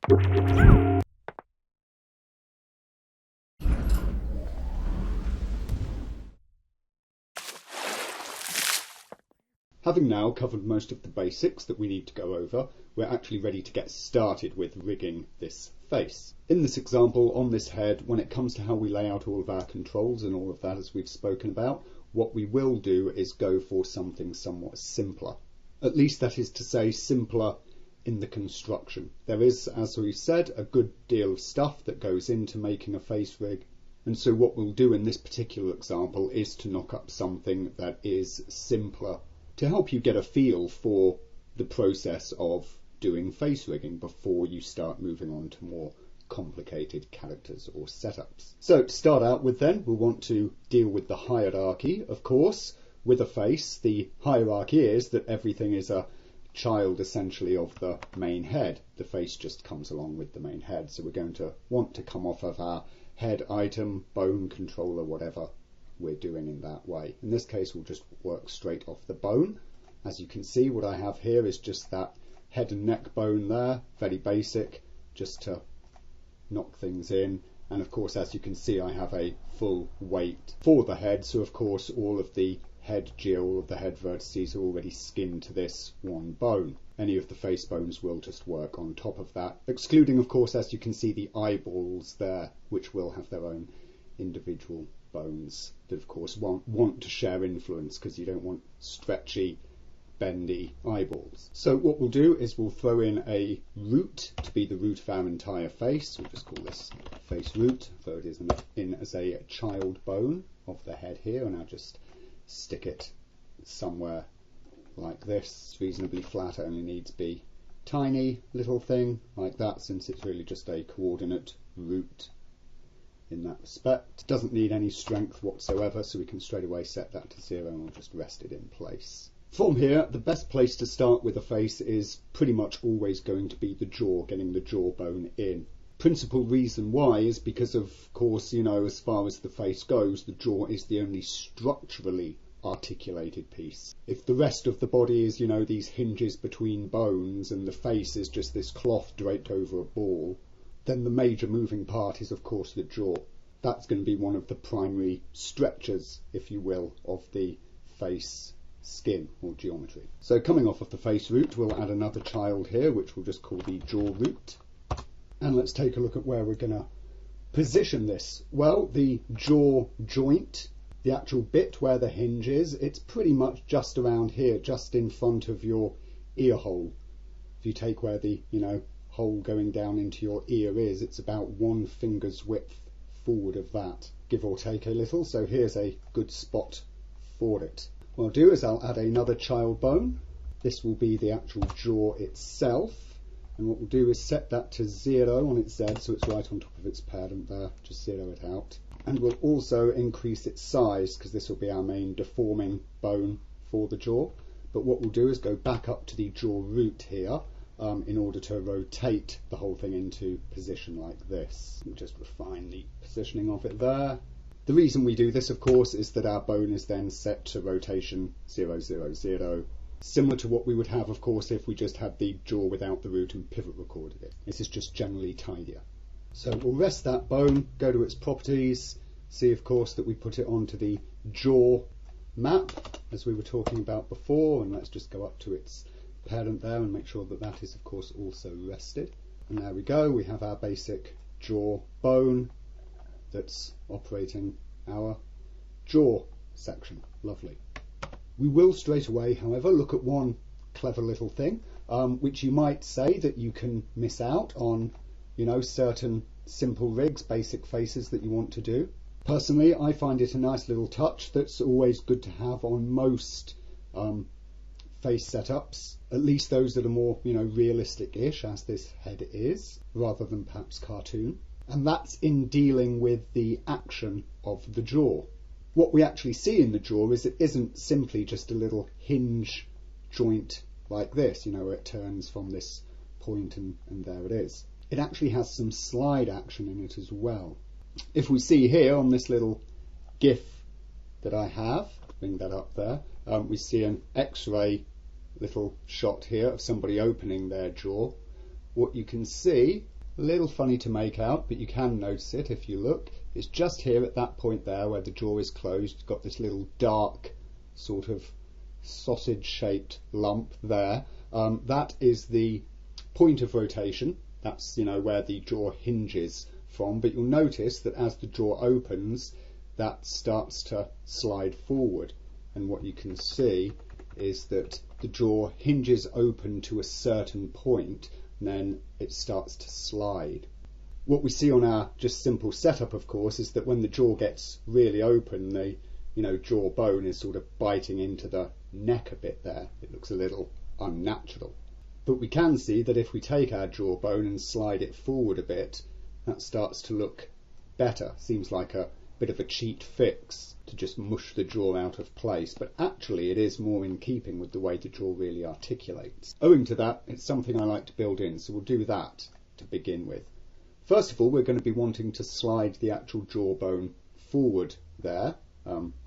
Having now covered most of the basics that we need to go over, we're actually ready to get started with rigging this face. In this example, on this head, when it comes to how we lay out all of our controls and all of that as we've spoken about, what we will do is go for something somewhat simpler. At least that is to say, simpler in the construction. There is, as we've said, a good deal of stuff that goes into making a face rig. And so what we'll do in this particular example is to knock up something that is simpler, to help you get a feel for the process of doing face rigging before you start moving on to more complicated characters or setups. So to start out with then, we'll want to deal with the hierarchy, of course. With a face, the hierarchy is that everything is a child essentially of the main head. The face just comes along with the main head. So we're going to want to come off of our head item, bone, controller, whatever we're doing in that way. In this case, we'll just work straight off the bone. As you can see, what I have here is just that head and neck bone there, very basic, just to knock things in. And of course, as you can see, I have a full weight for the head. So of course, all of the head gear, all of the head vertices are already skinned to this one bone. Any of the face bones will just work on top of that, excluding, of course, as you can see, the eyeballs there, which will have their own individual bones that of course want to share influence, because you don't want stretchy, bendy eyeballs. So what we'll do is we'll throw in a root to be the root of our entire face. We'll just call this face root, throw it in as a child bone of the head here, and I'll just stick it somewhere like this. It's reasonably flat, it only needs to be tiny little thing like that, since it's really just a coordinate root in that respect. It doesn't need any strength whatsoever, so we can straight away set that to 0 and we'll just rest it in place. From here, the best place to start with a face is pretty much always going to be the jaw, getting the jawbone in. Principal reason why is because, of course, you know, as far as the face goes, the jaw is the only structurally articulated piece. If the rest of the body is, you know, these hinges between bones, and the face is just this cloth draped over a ball, then the major moving part is, of course, the jaw. That's going to be one of the primary stretchers, if you will, of the face skin or geometry. So coming off of the face root, we'll add another child here, which we'll just call the jaw root. And let's take a look at where we're going to position this. Well, the jaw joint, the actual bit where the hinge is, it's pretty much just around here, just in front of your ear hole. If you take where the, you know, hole going down into your ear is, it's about 1 finger's width forward of that, give or take a little. So here's a good spot for it. What I'll do is I'll add another child bone. This will be the actual jaw itself, and what we'll do is set that to 0 on its Z, so it's right on top of its parent there. Just 0 it out, and we'll also increase its size, because this will be our main deforming bone for the jaw. But what we'll do is go back up to the jaw root here, in order to rotate the whole thing into position like this. We'll just refine the positioning of it there. The reason we do this, of course, is that our bone is then set to rotation 0, 0, 0, similar to what we would have, of course, if we just had the jaw without the root and pivot recorded it. This is just generally tidier. So we'll rest that bone, go to its properties, see, of course, that we put it onto the jaw map, as we were talking about before, and let's just go up to its parent there and make sure that that is, of course, also rested. And there we go, we have our basic jaw bone that's operating our jaw section. Lovely. We will straight away, however, look at one clever little thing, which you might say that you can miss out on, you know, certain simple rigs, basic faces that you want to do. Personally, I find it a nice little touch that's always good to have on most face setups, at least those that are more, you know, realistic-ish, as this head is, rather than perhaps cartoon. And that's in dealing with the action of the jaw. What we actually see in the jaw is it isn't simply just a little hinge joint like this, you know, where it turns from this point and there it is. It actually has some slide action in it as well. If we see here on this little GIF that I have, bring that up there, we see an X-ray little shot here of somebody opening their jaw. What you can see A little funny to make out, but you can notice it if you look. It's just here at that point there where the jaw is closed. It's got this little dark sort of sausage-shaped lump there. That is the point of rotation. That's, where the jaw hinges from. But you'll notice that as the jaw opens, that starts to slide forward. And what you can see is that the jaw hinges open to a certain point, and then it starts to slide. What we see on our just simple setup, of course, is that when the jaw gets really open, the jaw bone is sort of biting into the neck a bit there. It looks a little unnatural. But we can see that if we take our jawbone and slide it forward a bit, that starts to look better. Seems like a bit of a cheat fix to just mush the jaw out of place, but actually it is more in keeping with the way the jaw really articulates. Owing to that, it's something I like to build in, so we'll do that to begin with. First of all, we're going to be wanting to slide the actual jawbone forward there,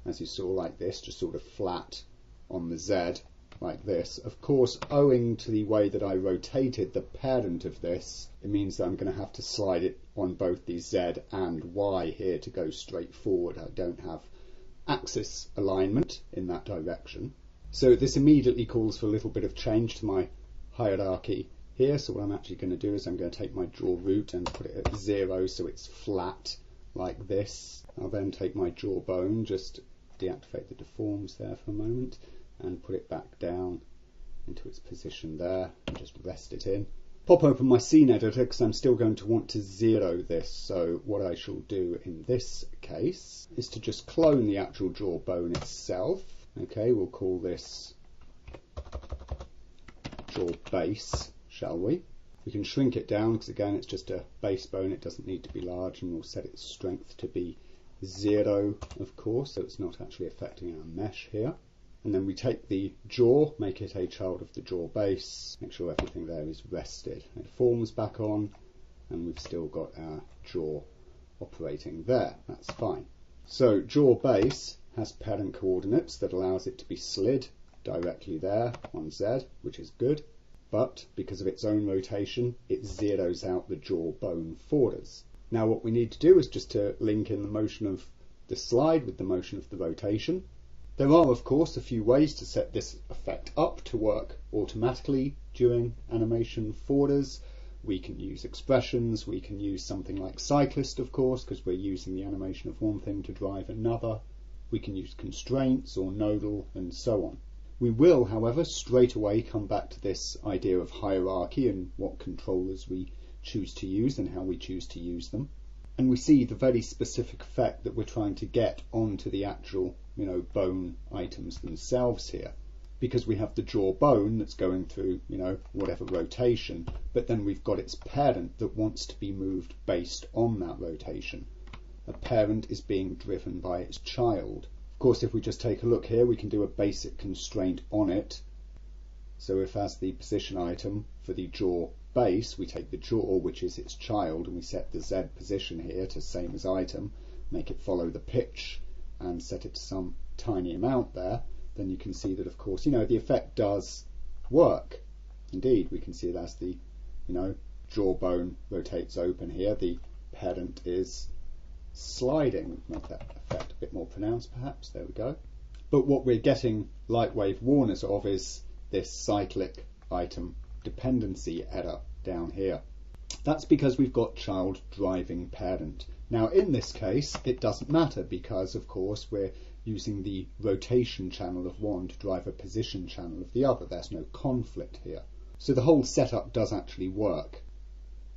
as you saw, like this, just sort of flat on the Z, like this. Of course, owing to the way that I rotated the parent of this, it means that I'm going to have to slide it on both the Z and Y here to go straight forward. I don't have axis alignment in that direction. So this immediately calls for a little bit of change to my hierarchy here. So what I'm actually going to do is I'm going to take my jaw root and put it at 0 so it's flat like this. I'll then take my jawbone, just deactivate the deforms there for a moment, and put it back down into its position there and just rest it in. Pop open my scene editor because I'm still going to want to 0 this, so what I shall do in this case is to just clone the actual jawbone itself. Okay, we'll call this jaw base, shall we? We can shrink it down because again it's just a base bone, it doesn't need to be large, and we'll set its strength to be 0 of course, so it's not actually affecting our mesh here. And then we take the jaw, make it a child of the jaw base, make sure everything there is rested. It forms back on, and we've still got our jaw operating there. That's fine. So jaw base has parent coordinates that allows it to be slid directly there on Z, which is good. But because of its own rotation, it zeroes out the jawbone for us. Now what we need to do is just to link in the motion of the slide with the motion of the rotation. There are, of course, a few ways to set this effect up to work automatically during animation for us. We can use expressions, we can use something like cyclist, of course, because we're using the animation of one thing to drive another. We can use constraints or nodal and so on. We will, however, straight away come back to this idea of hierarchy and what controllers we choose to use and how we choose to use them. And we see the very specific effect that we're trying to get onto the actual, bone items themselves here. Because we have the jawbone that's going through, whatever rotation, but then we've got its parent that wants to be moved based on that rotation. A parent is being driven by its child. Of course, if we just take a look here, we can do a basic constraint on it. So if as the position item for the jaw base, we take the jaw, which is its child, and we set the Z position here to same as item, make it follow the pitch, and set it to some tiny amount there, then you can see that, of course, the effect does work. Indeed, we can see that as the, jawbone rotates open here, the parent is sliding. Make that effect a bit more pronounced, perhaps. There we go. But what we're getting Lightwave warners of is this cyclic item dependency error down here. That's because we've got child driving parent. Now in this case it doesn't matter because of course we're using the rotation channel of one to drive a position channel of the other. There's no conflict here. So the whole setup does actually work.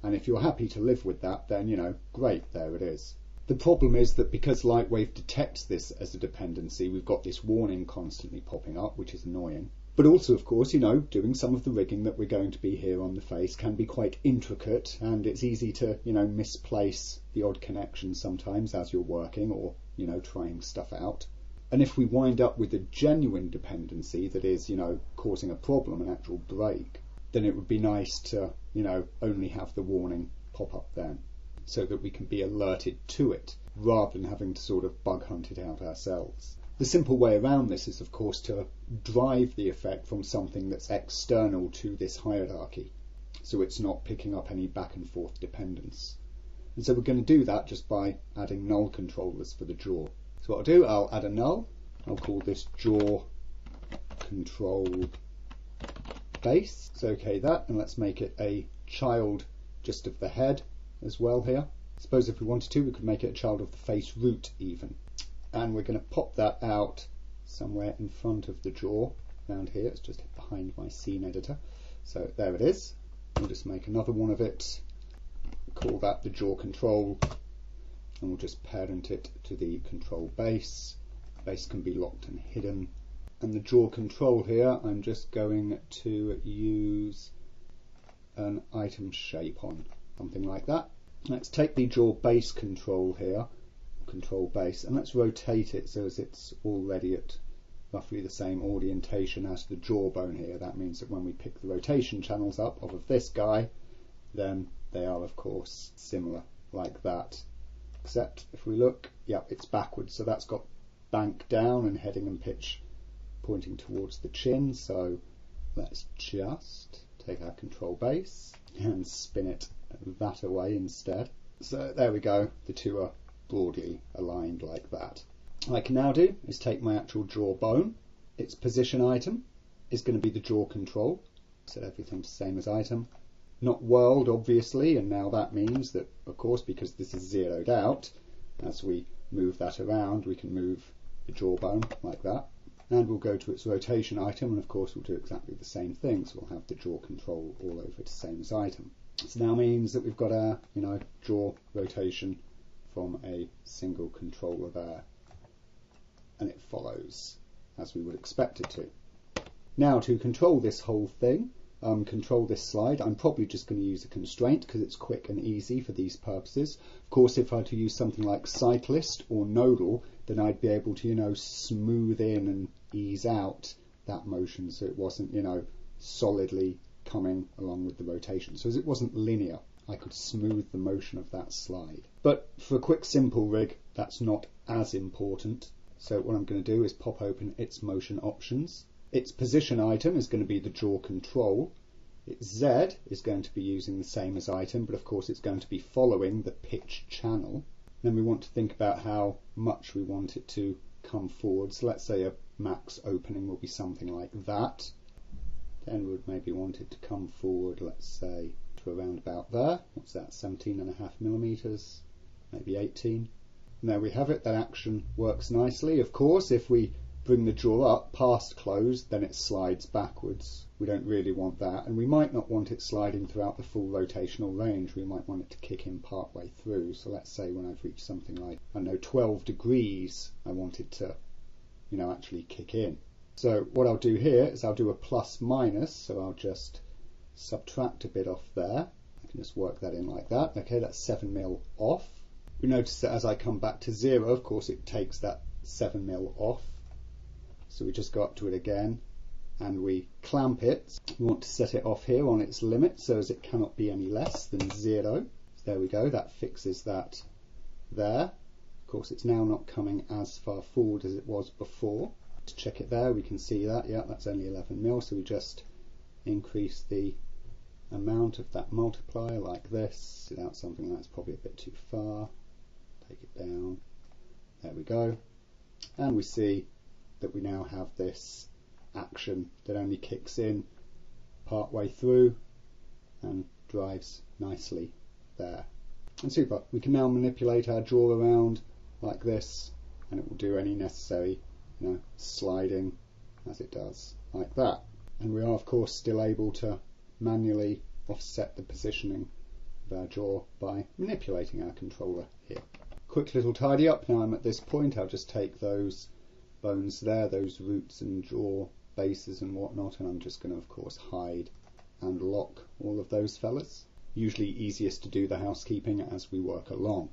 And if you're happy to live with that, then great, there it is. The problem is that because Lightwave detects this as a dependency, we've got this warning constantly popping up, which is annoying. But also, of course, doing some of the rigging that we're going to be here on the face can be quite intricate, and it's easy to, misplace the odd connection sometimes as you're working or, trying stuff out. And if we wind up with a genuine dependency that is, causing a problem, an actual break, then it would be nice to, only have the warning pop up then, so that we can be alerted to it, rather than having to sort of bug hunt it out ourselves. The simple way around this is, of course, to drive the effect from something that's external to this hierarchy. so it's not picking up any back and forth dependence. And so we're going to do that just by adding null controllers for the jaw. So what I'll do, I'll add a null. I'll call this jaw control base. So okay that, and let's make it a child just of the head as well here. Suppose if we wanted to, we could make it a child of the face root even. And we're going to pop that out somewhere in front of the jaw around here. It's just behind my scene editor. So there it is. We'll just make another one of it. Call that the jaw control, and we'll just parent it to the control base. Base can be locked and hidden. And the jaw control here, I'm just going to use an item shape on, something like that. Let's take the jaw base control here, control base, and let's rotate it so as it's already at roughly the same orientation as the jawbone here. That means that when we pick the rotation channels up of this guy, then they are of course similar like that. Except if we look, yep, it's backwards, so that's got bank down and heading and pitch pointing towards the chin. So let's just take our control base and spin it that away instead. So there we go, the two are broadly aligned like that. What I can now do is take my actual jawbone. Its position item is going to be the jaw control. Set everything to same as item. Not world, obviously, and now that means that, of course, because this is zeroed out, as we move that around, we can move the jawbone like that. And we'll go to its rotation item, and of course we'll do exactly the same thing. So we'll have the jaw control all over the same as item. This now means that we've got our, jaw rotation from a single controller there. And it follows as we would expect it to. Now to control this whole thing, control this slide, I'm probably just going to use a constraint because it's quick and easy for these purposes. Of course, if I were to use something like cyclist or nodal, then I'd be able to, smooth in and ease out that motion so it wasn't, solidly coming along with the rotation. So as it wasn't linear, I could smooth the motion of that slide. But for a quick simple rig, that's not as important. So what I'm going to do is pop open its motion options. Its position item is going to be the jaw control. Its Z is going to be using the same as item, but of course it's going to be following the pitch channel. Then we want to think about how much we want it to come forward. So let's say a max opening will be something like that. Then we would maybe want it to come forward, let's say, to around about there. What's that, 17.5 millimeters, maybe 18. And there we have it. That action works nicely. Of course, if we bring the jaw up past close, then it slides backwards. We don't really want that, and we might not want it sliding throughout the full rotational range. We might want it to kick in part way through. So let's say when I've reached something like, 12 degrees, I want it to, actually kick in. So what I'll do here is I'll do a plus minus, so I'll just subtract a bit off there. I can just work that in like that. Okay, that's 7 mil off. We notice that as I come back to 0, of course it takes that 7 mil off. So we just go up to it again and we clamp it. We want to set it off here on its limit so as it cannot be any less than 0. So there we go, that fixes that there. Of course it's now not coming as far forward as it was before. To check it there, we can see that, yeah, that's only 11 mil, so we just increase the amount of that multiplier like this. Without something that's probably a bit too far. Take it down. There we go. And we see that we now have this action that only kicks in part way through and drives nicely there. And super. We can now manipulate our jaw around like this, and it will do any necessary, sliding as it does like that. And we are of course still able to manually offset the positioning of our jaw by manipulating our controller here. Quick little tidy up. Now I'm at this point, I'll just take those bones there, those roots and jaw bases and whatnot, and I'm just going to of course hide and lock all of those fellas. Usually easiest to do the housekeeping as we work along.